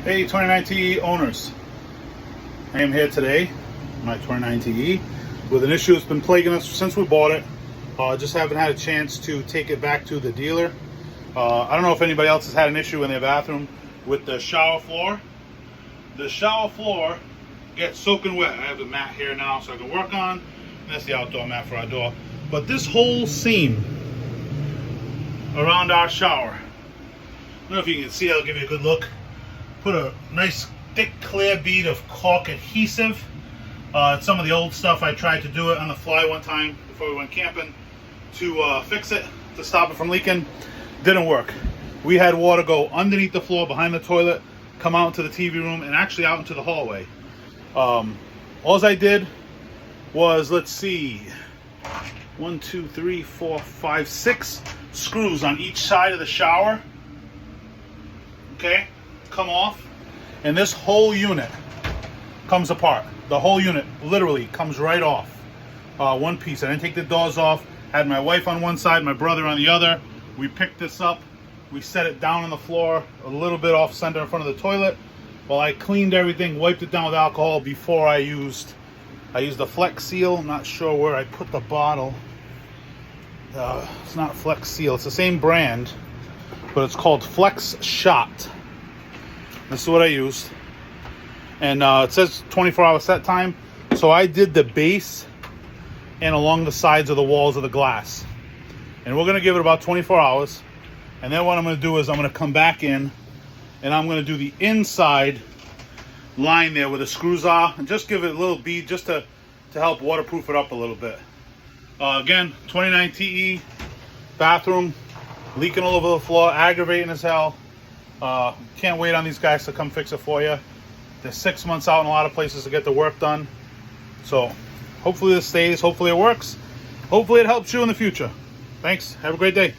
Hey 29 TE owners, I am here today, my 29 TE, with an issue that's been plaguing us since we bought it. Just haven't had a chance to take it back to the dealer. I don't know if anybody else has had an issue in their bathroom with the shower floor. The shower floor gets soaking wet. I have the mat here now so I can work on. That's the outdoor mat for our door. But this whole seam around our shower, I don't know if you can see, I'll give you a good look. Put a nice thick clear bead of caulk adhesive. It's some of the old stuff. I tried to do it on the fly one time before we went camping to fix it, to stop it from leaking. Didn't work. We had water go underneath the floor behind the toilet, come out into the TV room, and actually out into the hallway. All I did was, let's see, 1, 2, 3, 4, 5, 6 screws on each side of the shower. Okay, come off, and this whole unit comes apart. The whole unit literally comes right off. One piece. I didn't take the doors off. Had my wife on one side, my brother on the other. We picked this up. We set it down on the floor, a little bit off center in front of the toilet. While I cleaned everything, wiped it down with alcohol before I used the Flex Seal. I'm not sure where I put the bottle. It's not Flex Seal. It's the same brand, but it's called Flex Shot. This is what I used. And it says 24-hour set time. So I did the base and along the sides of the walls of the glass. And we're going to give it about 24 hours. And then what I'm going to do is I'm going to come back in and I'm going to do the inside line there where the screws are. And just give it a little bead just to help waterproof it up a little bit. Again, 29 TE bathroom, leaking all over the floor, aggravating as hell. Can't wait on these guys to come fix it for you. They're 6 months out in a lot of places to get the work done. So hopefully this stays, hopefully it works. Hopefully it helps you in the future. Thanks, have a great day.